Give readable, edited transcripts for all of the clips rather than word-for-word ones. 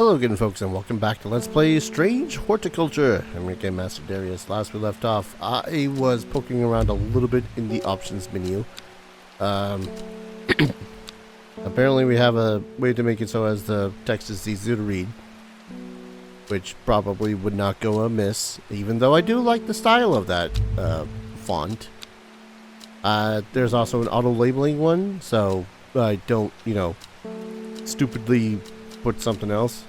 Hello again, folks, and welcome back to Let's Play Strange Horticulture. I'm your Game Master Darius. Last we left off, I was poking around a little bit in the options menu. Apparently we have a way to make it so as the text is easy to read, which probably would not go amiss, even though I do like the style of that font. There's also an auto-labeling one, so I don't, stupidly put something else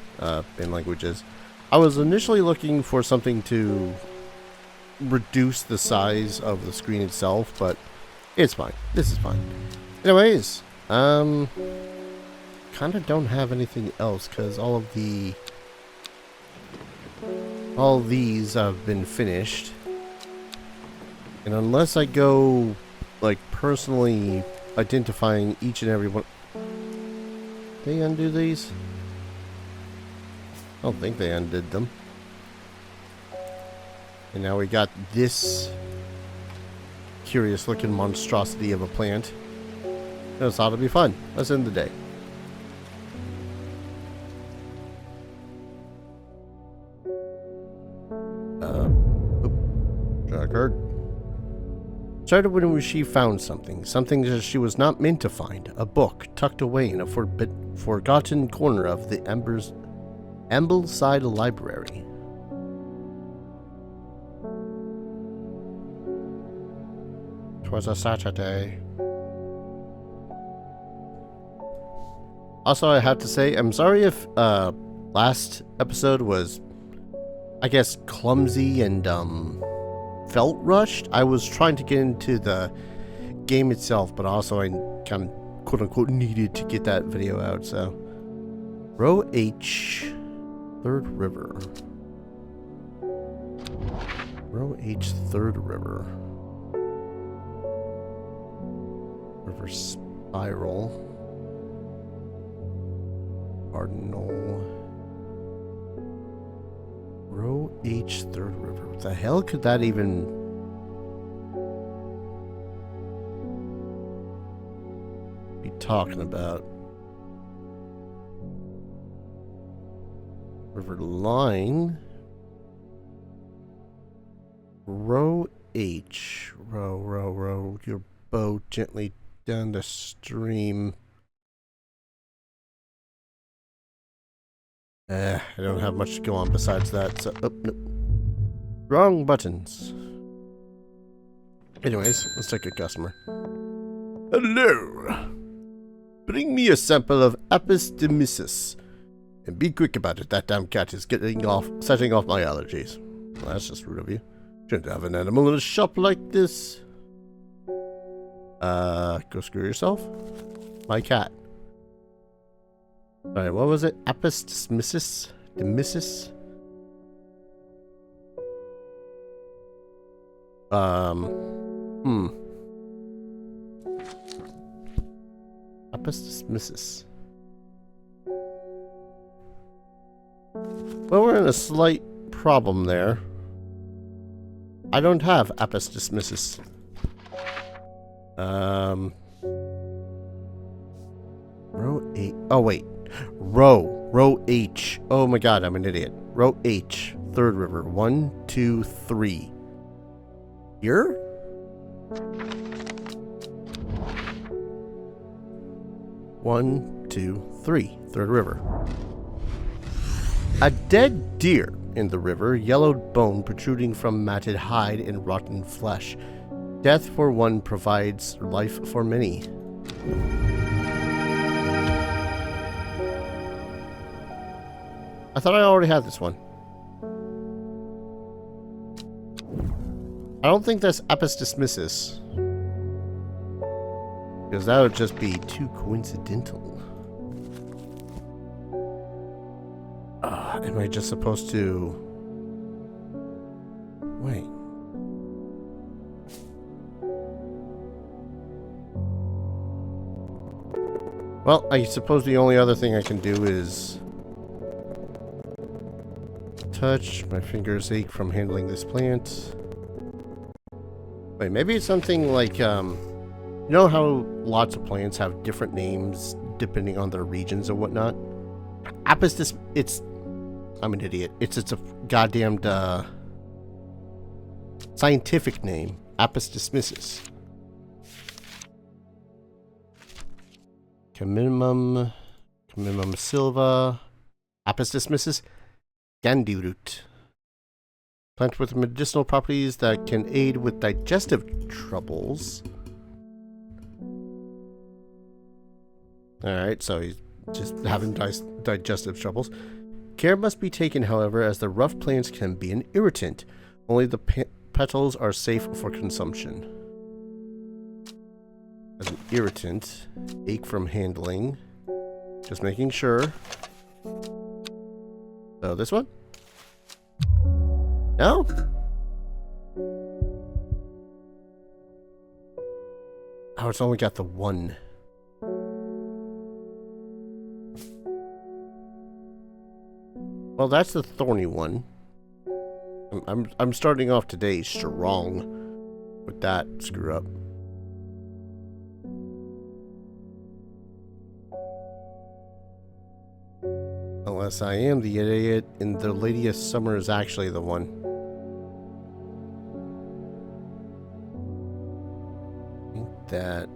in languages. I was initially looking for something to reduce the size of the screen itself, but it's fine. This is fine. Anyways, kind of don't have anything else because all these have been finished, and unless I go like personally identifying each and every one. They undo these? I don't think they undid them. And now we got this curious looking monstrosity of a plant. This ought to be fun. Let's end the day. Occurred. Started when she found something that she was not meant to find. A book tucked away in a forgotten corner of the Ambleside Library. Twas a Saturday. Also, I have to say, I'm sorry if last episode was, I guess, clumsy and felt rushed. I was trying to get into the game itself, but also I kind of quote-unquote needed to get that video out, so. Row H, Third River. Row H, Third River. River Spiral. Cardinal. Row H, Third River. What the hell could that even be talking about? River line. Row H. Row your boat gently down the stream. I don't have much to go on besides that, so... Oh, no. Wrong buttons. Anyways, let's take a customer. Hello! Bring me a sample of Apis demysis. And be quick about it, that damn cat is setting off my allergies. Well, that's just rude of you. Shouldn't have an animal in a shop like this. Go screw yourself. My cat. Alright, what was it? Apis demysis? Demysis? Apis demysis. Well, we're in a slight problem there. I don't have Apis demysis. Row 8. Oh, wait. Row H. Oh my god, I'm an idiot. Row H. Third River. 1, 2, 3. Here? One, two, three. Third River. A dead deer in the river, yellowed bone protruding from matted hide and rotten flesh. Death for one provides life for many. I thought I already had this one. I don't think that's Apis demysis, because that would just be too coincidental. Am I just supposed to... Wait. Well, I suppose the only other thing I can do is... touch. My fingers ache from handling this plant. Wait, maybe it's something like, you know how lots of plants have different names depending on their regions and whatnot? Apistis... I'm an idiot. It's a goddamn scientific name. Apis dismissus. Camminum silva. Apis dismissus. Gandhi root. Plant with medicinal properties that can aid with digestive troubles. Alright, so he's just having digestive troubles. Care must be taken, however, as the rough plants can be an irritant. Only the petals are safe for consumption. As an irritant, ache from handling. Just making sure. So this one? No? Oh, it's only got the one. Well, that's the thorny one. I'm starting off today strong with that screw up. Unless I am the idiot and the Lady of Summer is actually the one. I think that...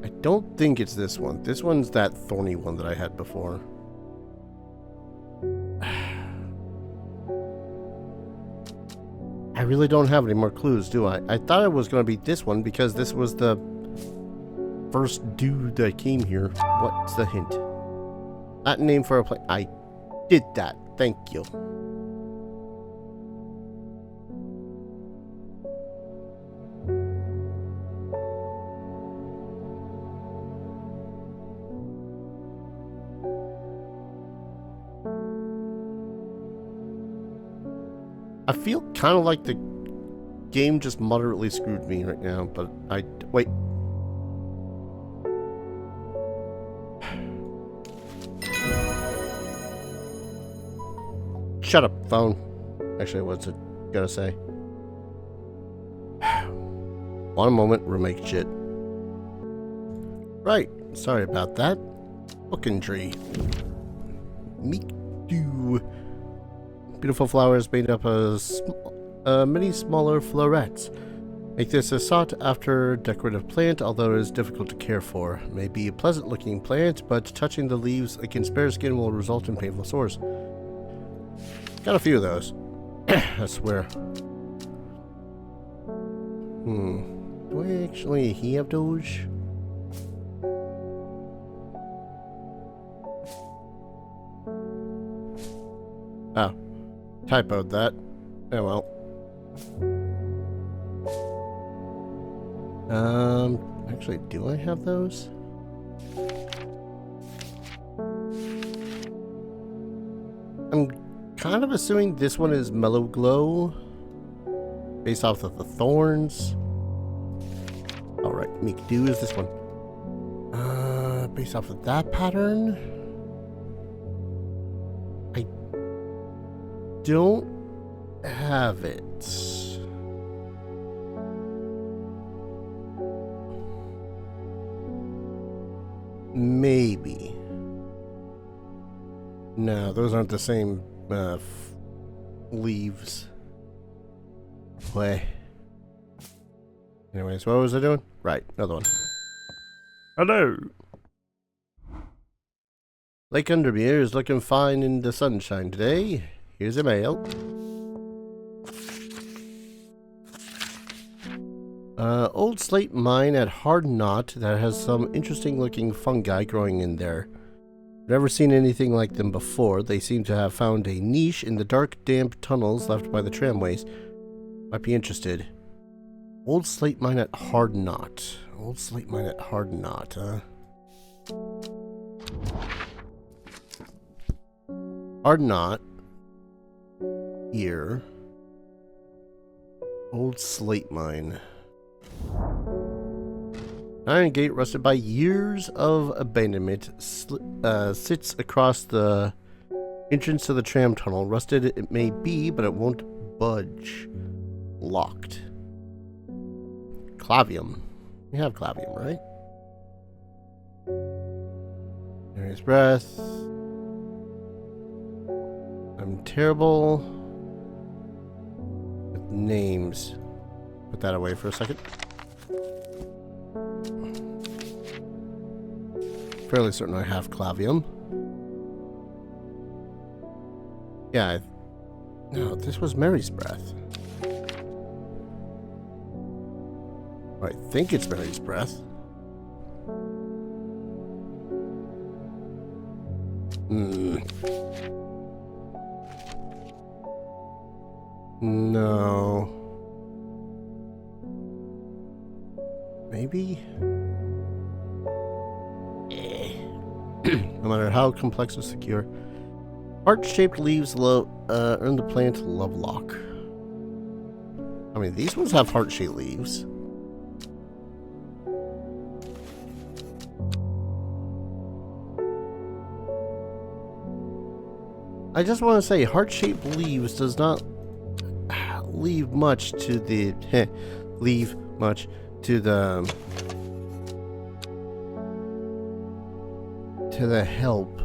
I don't think it's this one. This one's that thorny one that I had before. I really don't have any more clues, do I? I thought it was going to be this one because this was the first dude that came here. What's the hint? Latin name for a plant. I did that. Thank you. I feel kind of like the game just moderately screwed me right now, but wait. Shut up, phone. Actually, what's it gonna say? One moment, remake shit. Right, sorry about that. Booking tree. Meek do. Beautiful flowers made up of many smaller florets. Make this a sought-after decorative plant, although it is difficult to care for. It may be a pleasant-looking plant, but touching the leaves against bare skin will result in painful sores. Got a few of those. I swear. Do I actually have those? Oh. Typoed that. Oh well. Actually, do I have those? I'm kind of assuming this one is Mellow Glow, based off of the thorns. Alright, Meek Do is this one. Based off of that pattern? I don't have it. Maybe. No, those aren't the same leaves. Way. Anyways, what was I doing? Right, another one. Hello. Lake Undermere is looking fine in the sunshine today. Here's a mail. Old slate mine at Hard Knot that has some interesting looking fungi growing in there. Never seen anything like them before. They seem to have found a niche in the dark, damp tunnels left by the tramways. Might be interested. Old slate mine at Hard Knot. Old slate mine at Hard Knot, huh? Hard Knot. Here. Old slate mine. Iron gate, rusted by years of abandonment, sits across the entrance to the tram tunnel. Rusted it may be, but it won't budge. Locked. Clavium. We have clavium, right? Mary's breath. I'm terrible with names. Put that away for a second. Fairly certain I have clavium. Yeah, no, this was Mary's breath. I think it's Mary's breath. No. Maybe? No matter how complex or secure. Heart-shaped leaves earn the plant love lock. I mean, these ones have heart-shaped leaves. I just want to say, heart-shaped leaves does not leave much to the help.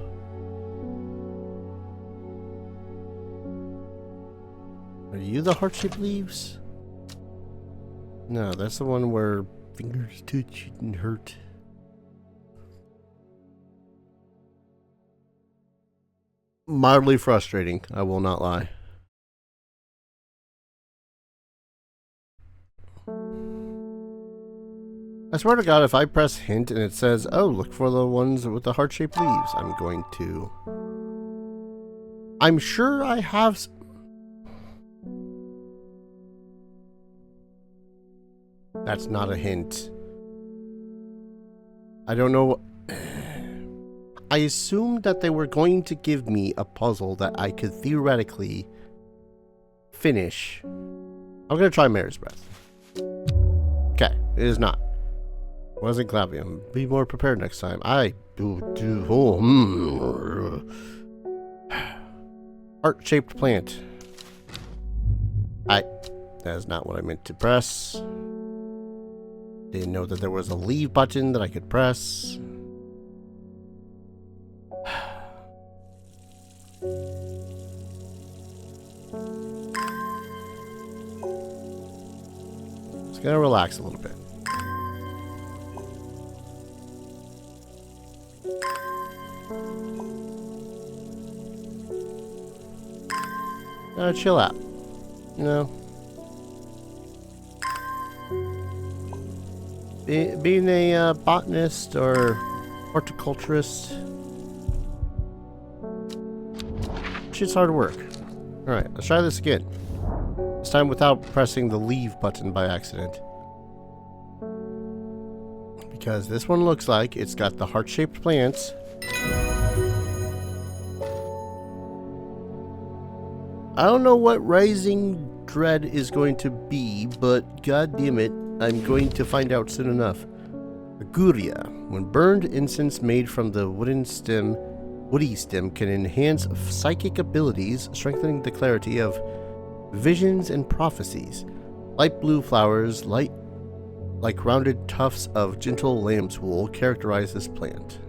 Are you the heart-shaped leaves? No, that's the one where fingers touch and hurt. Mildly frustrating, I will not lie. I swear to God, if I press hint and it says, oh, look for the ones with the heart-shaped leaves, I'm going to... I'm sure I have... That's not a hint. I don't know... I assumed that they were going to give me a puzzle that I could theoretically finish. I'm going to try Mary's breath. Okay, it is not. Wasn't clavium. Be more prepared next time. Heart-shaped plant. That is not what I meant to press. Didn't know that there was a leave button that I could press. Just gonna relax a little bit. Chill out. You know. Being a botanist or horticulturist, shit's hard work. Alright, let's try this again. This time without pressing the leave button by accident. Because this one looks like it's got the heart-shaped plants. I don't know what Rising Dread is going to be, but god damn it, I'm going to find out soon enough. Aguria. When burned, incense made from the woody stem can enhance psychic abilities, strengthening the clarity of visions and prophecies. Light blue flowers, like rounded tufts of gentle lamb's wool, characterize this plant.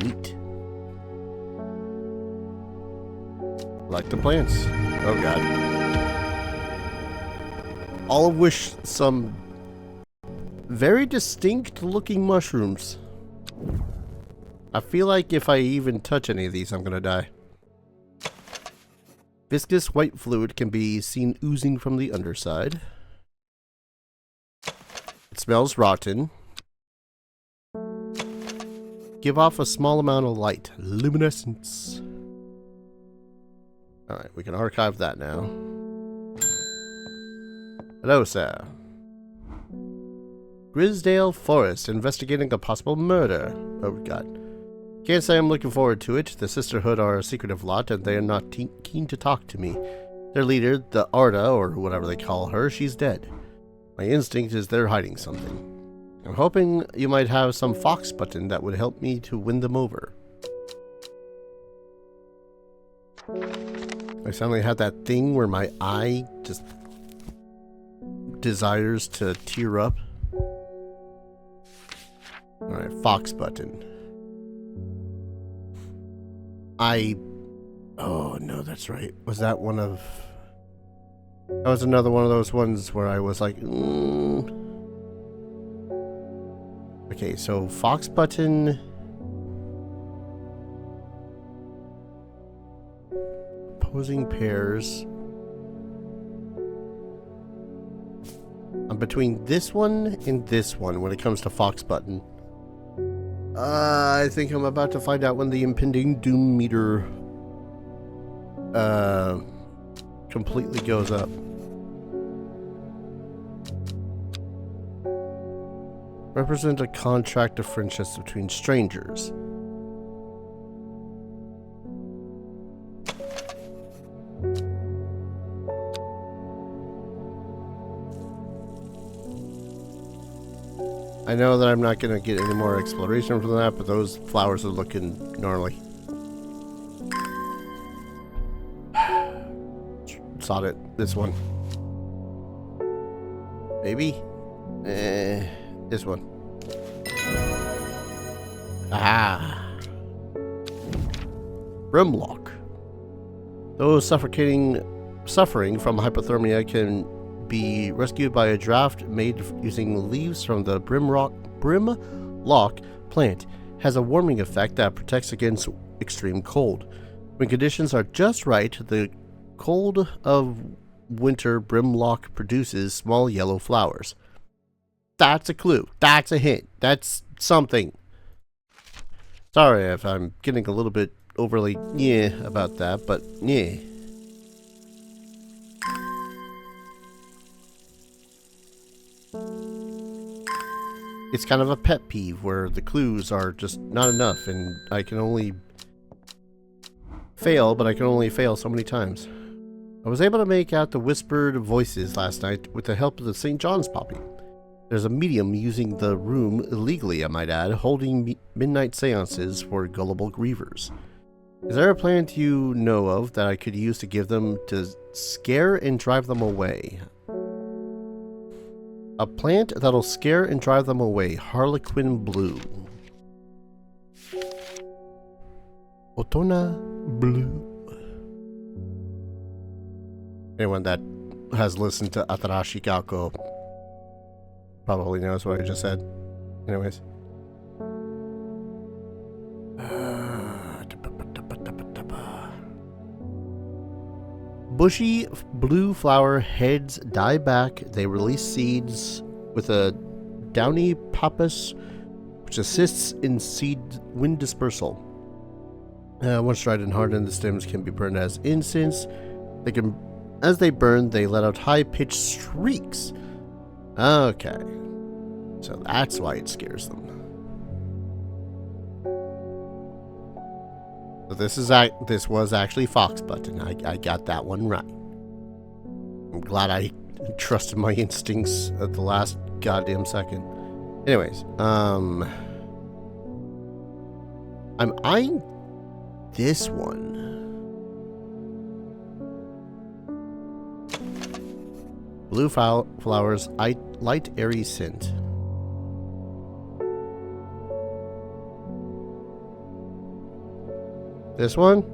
Neat. Like the plants. Oh god. All of which some very distinct looking mushrooms. I feel like if I even touch any of these, I'm gonna die. Viscous white fluid can be seen oozing from the underside. It smells rotten. Give off a small amount of light. Luminescence. Alright, we can archive that now. Hello, sir. Grisdale Forest, investigating a possible murder. Oh, God. Can't say I'm looking forward to it. The Sisterhood are a secretive lot, and they are not keen to talk to me. Their leader, the Arda, or whatever they call her, she's dead. My instinct is they're hiding something. I'm hoping you might have some fox button that would help me to win them over. I suddenly had that thing where my eye just desires to tear up. Alright, fox button. Oh, no, that's right. Was that one of... That was another one of those ones where I was like, Okay, so Fox button... Opposing pairs... I'm between this one and this one when it comes to Fox button. I think I'm about to find out when the impending doom meter completely goes up. Represent a contract of friendships between strangers. I know that I'm not going to get any more exploration from that, but those flowers are looking gnarly. Sod it. This one. Maybe? This one. Ah. Brimlock. Those suffering from hypothermia can be rescued by a draft made using leaves from the brimlock plant. Has a warming effect that protects against extreme cold. When conditions are just right, the cold of winter brimlock produces small yellow flowers. That's a clue. That's a hint. That's something. Sorry if I'm getting a little bit overly about that, but It's kind of a pet peeve where the clues are just not enough and I can only fail, but I can only fail so many times. I was able to make out the whispered voices last night with the help of the St. John's poppy. There's a medium using the room illegally, I might add, holding midnight seances for gullible grievers. Is there a plant you know of that I could use to give them to scare and drive them away? A plant that'll scare and drive them away. Harlequin blue. Otona blue. Anyone that has listened to Atarashi Gakko probably knows what I just said. Anyways. Bushy blue flower heads die back. They release seeds with a downy pappus, which assists in seed wind dispersal. Once dried and hardened, the stems can be burned as incense. As they burn, they let out high-pitched shrieks. Okay, so that's why it scares them. So this was actually Fox button. I got that one right. I'm glad I trusted my instincts at the last goddamn second. Anyways, I'm eyeing this one. Blue flowers, light airy scent. This one?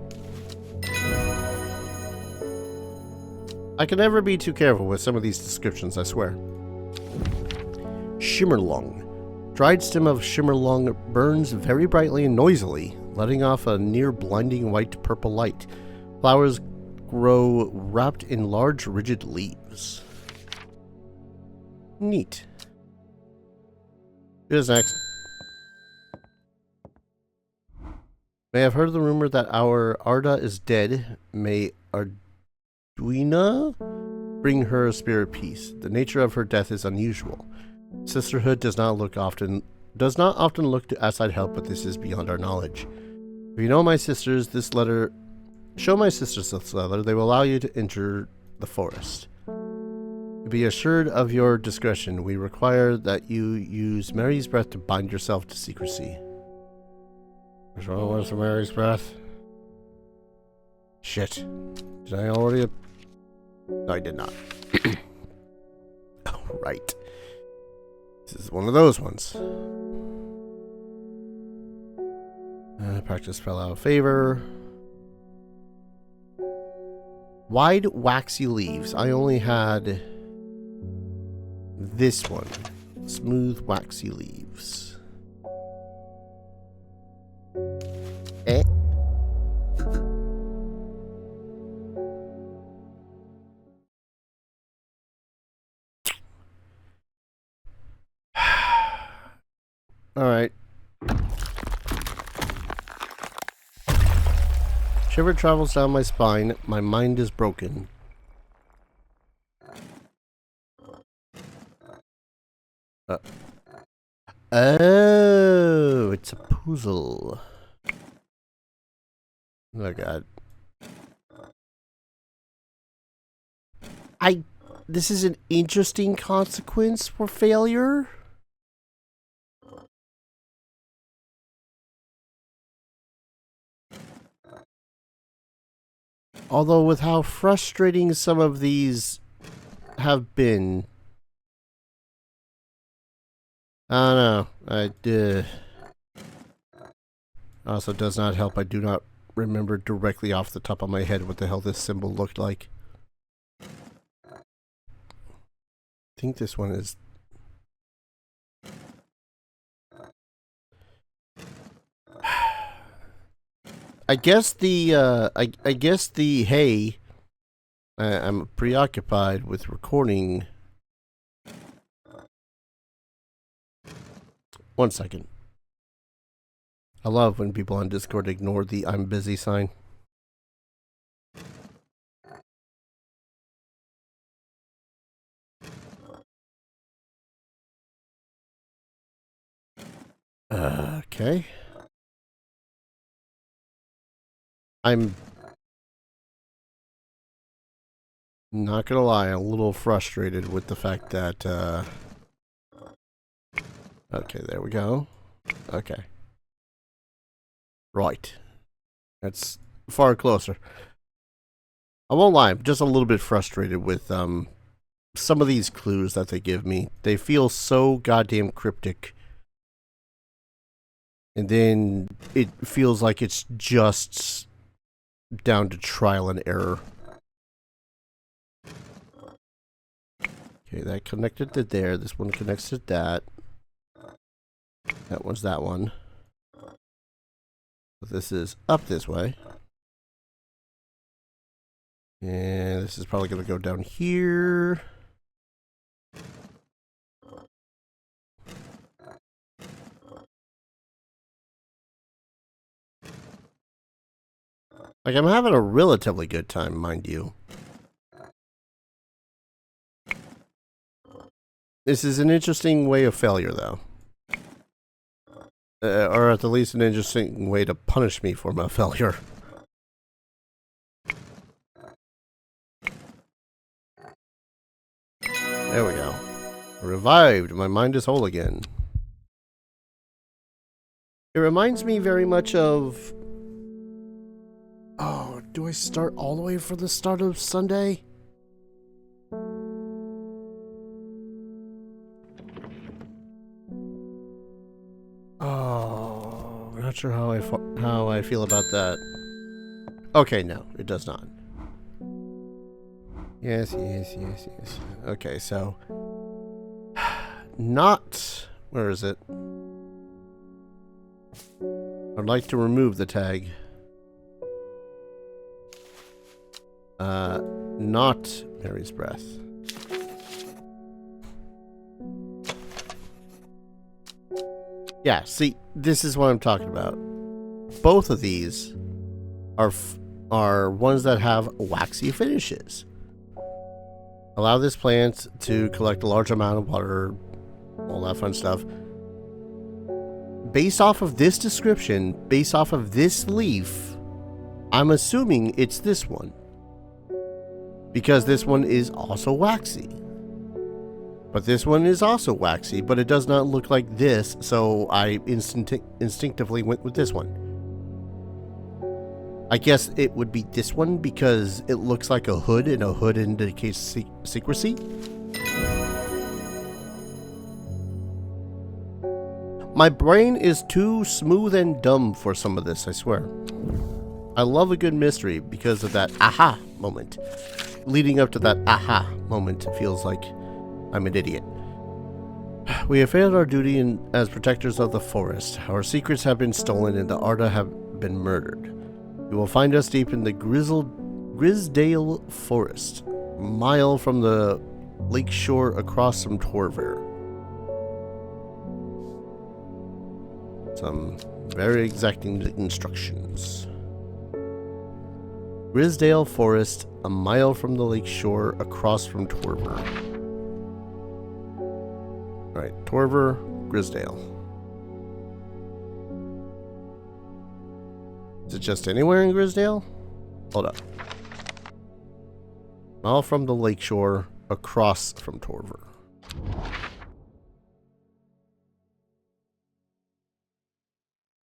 I can never be too careful with some of these descriptions, I swear. Shimmerlong. Dried stem of shimmerlong burns very brightly and noisily, letting off a near blinding white-purple light. Flowers grow wrapped in large, rigid leaves. Neat. Who's next? May have heard the rumor that our Arda is dead. May Arduina bring her a spirit peace. The nature of her death is unusual. Sisterhood does not often look to outside help, but this is beyond our knowledge. If you know my sisters, show my sisters this letter. They will allow you to enter the forest. Be assured of your discretion. We require that you use Mary's breath to bind yourself to secrecy. Which one was Mary's breath? Shit. Did I already? No, I did not. Oh, right. This is one of those ones. Practice spell out of favor. Wide, waxy leaves. I only had this one. Smooth, waxy leaves. Eh? Alright. Shiver travels down my spine. My mind is broken. Oh, it's a puzzle. Oh god. This is an interesting consequence for failure. Although with how frustrating some of these have been, I don't know. Also does not help. I do not remember directly off the top of my head what the hell this symbol looked like. I think this one is... I guess the I guess the hey. I'm preoccupied with recording. 1 second. I love when people on Discord ignore the I'm busy sign. Okay. I'm not gonna lie, I'm a little frustrated with the fact that, okay, there we go. Okay. Right. That's far closer. I won't lie, I'm just a little bit frustrated with, some of these clues that they give me. They feel so goddamn cryptic. And then it feels like it's just down to trial and error. Okay, that connected to there. This one connects to that. That one's that one. This is up this way. And this is probably going to go down here. Like, I'm having a relatively good time, mind you. This is an interesting way of failure, though. Or at the least an interesting way to punish me for my failure. There we go. Revived. My mind is whole again. It reminds me very much of... Oh, do I start all the way from the start of Sunday? Oh, I'm not sure how I feel about that. Okay, no, it does not. Yes. Okay, so... Not... Where is it? I'd like to remove the tag. Not Mary's breath. Yeah, see, this is what I'm talking about. Both of these are ones that have waxy finishes. Allow this plant to collect a large amount of water, all that fun stuff. Based off of this description, based off of this leaf, I'm assuming it's this one. Because this one is also waxy. But this one is also waxy, but it does not look like this, so I instinctively went with this one. I guess it would be this one because it looks like a hood, and a hood indicates secrecy. My brain is too smooth and dumb for some of this, I swear. I love a good mystery because of that aha moment. Leading up to that aha moment feels like I'm an idiot. We have failed our duty as protectors of the forest. Our secrets have been stolen and the Arda have been murdered. You will find us deep in the Grisdale Forest, a mile from the lake shore across from Torver. Some very exacting instructions. Grisdale Forest, a mile from the lake shore across from Torver. Alright, Torver, Grisdale. Is it just anywhere in Grisdale? Hold up. Mile from the lake shore across from Torver.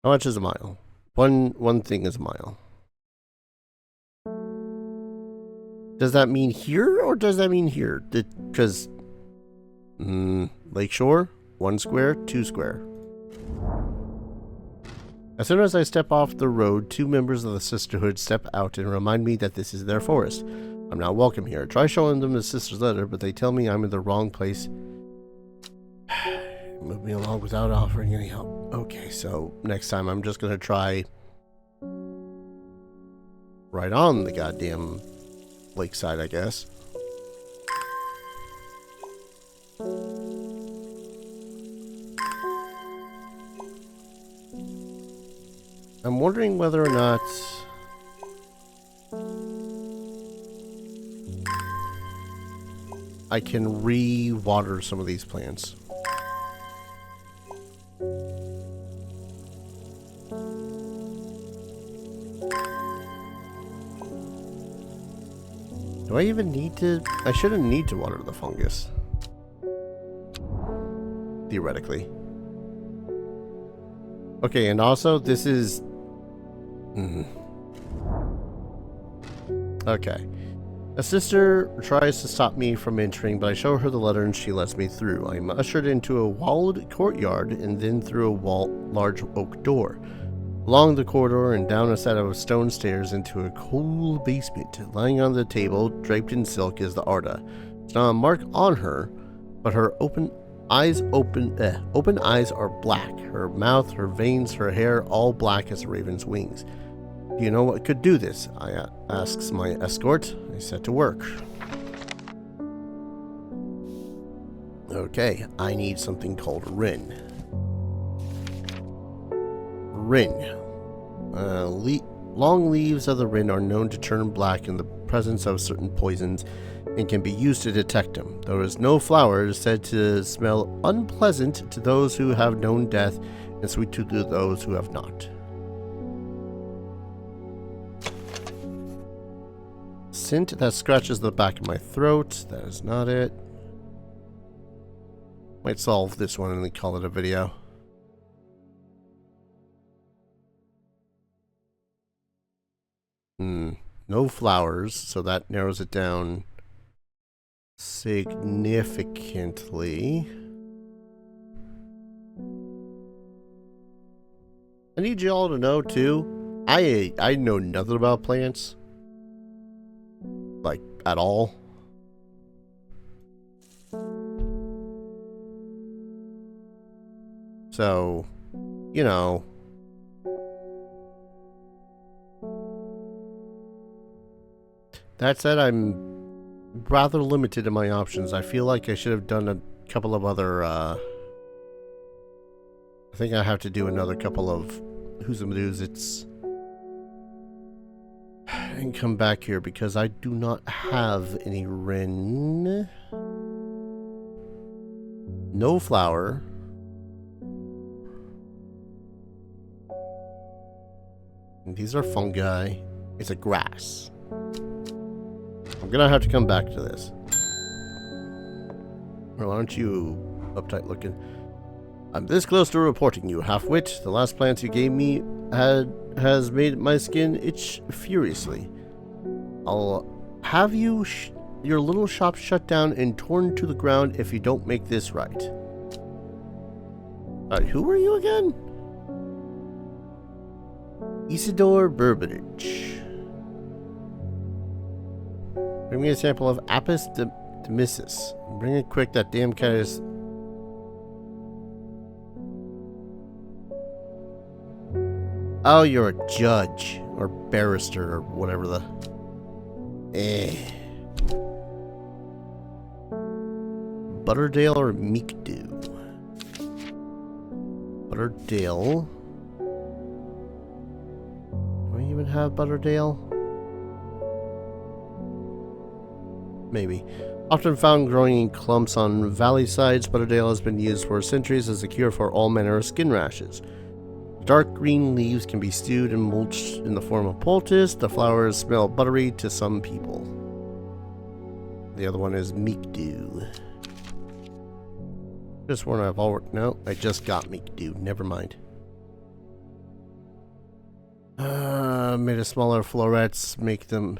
How much is a mile? One thing is a mile. Does that mean here or does that mean here? Because Lakeshore, 1 square, 2 square. As soon as I step off the road, 2 members of the Sisterhood step out and remind me that this is their forest. I'm not welcome here. Try showing them the sister's letter, but they tell me I'm in the wrong place. Move me along without offering any help. Okay, so next time I'm just gonna try right on the goddamn lakeside, I guess. I'm wondering whether or not I can re-water some of these plants. Do I even need to? I shouldn't need to water the fungus. Theoretically. Okay, and also this is... Okay. A sister tries to stop me from entering, but I show her the letter and she lets me through. I'm ushered into a walled courtyard and then through a large oak door. Along the corridor and down a set of stone stairs into a cool basement. Lying on the table, draped in silk, is the Arda. There's not a mark on her, but her open eyes are black. Her mouth, her veins, her hair, all black as a raven's wings. Do you know what could do this? I asks my escort. I set to work. Okay, I need something called Rin. Rin. Long leaves of the Rin are known to turn black in the presence of certain poisons and can be used to detect them. There is no flower is said to smell unpleasant to those who have known death and sweet to those who have not. Scent that scratches the back of my throat. That is not it. Might solve this one and then call it a video. No flowers, so that narrows it down significantly. I need you all to know too, I know nothing about plants. Like, at all. So, you know. That said, I'm rather limited in my options. I feel like I should have done a couple of other, I think I have to do another couple of Who's a Madoos It's and come back here because I do not have any Rin. No flower. And these are fungi. It's a grass. I'm gonna have to come back to this. Well, aren't you uptight looking? I'm this close to reporting you, half-wit. The last plant you gave me has made my skin itch furiously. I'll have your little shop shut down and torn to the ground if you don't make this right. Who are you again? Isidore Burbage. Bring me a sample of Apis demissus. Bring it quick, that damn cat is... Oh, you're a judge. Or barrister, or whatever the... Butterdale or Meekdew? Butterdale. Do I even have Butterdale? Maybe. Often found growing in clumps on valley sides, Butterdale has been used for centuries as a cure for all manner of skin rashes. Dark green leaves can be stewed and mulched in the form of poultice. The flowers smell buttery to some people. The other one is Meekdew. Just one I've already... No, I just got Meekdew. Never mind. Made of smaller florets. Make them...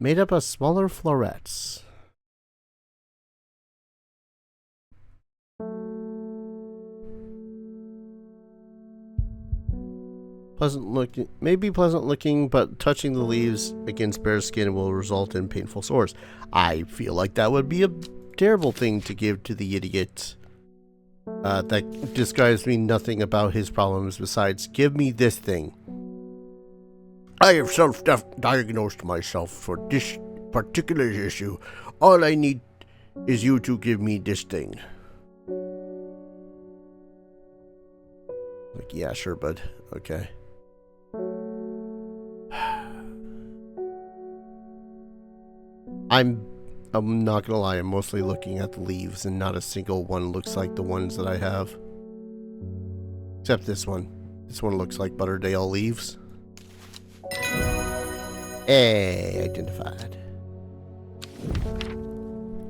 Made up of smaller florets. Pleasant looking, maybe pleasant looking, but touching the leaves against bare skin will result in painful sores. I feel like that would be a terrible thing to give to the idiot. That describes me nothing about his problems besides, give me this thing. I have self-diagnosed myself for this particular issue. All I need is you to give me this thing. Like, yeah, sure, bud. Okay. I'm not gonna lie, I'm mostly looking at the leaves and not a single one looks like the ones that I have. Except this one. This one looks like Butterdale leaves. Hey, identified.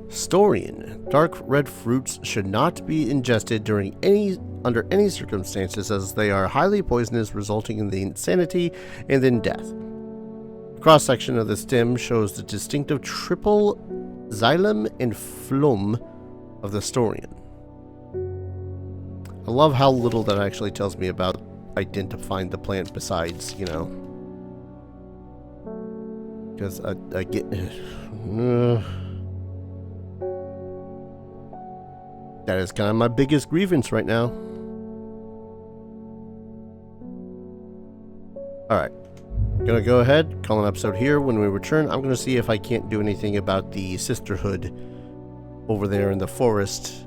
Storian. Dark red fruits should not be ingested under any circumstances, as they are highly poisonous, resulting in the insanity and then death. Cross-section of the stem shows the distinctive triple xylem and phloem of the Storian. I love how little that actually tells me about identifying the plant besides, you know. Because I get... that is kind of my biggest grievance right now. Alright. Gonna go ahead, call an episode here. When we return, I'm gonna see if I can't do anything about the sisterhood over there in the forest.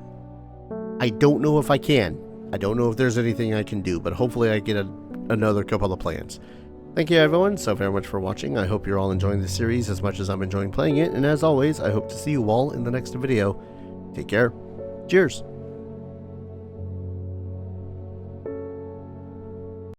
I don't know if I can. I don't know if there's anything I can do, but hopefully I get another couple of plans. Thank you everyone so very much for watching. I hope you're all enjoying this series as much as I'm enjoying playing it, and as always, I hope to see you all in the next video. Take care. Cheers.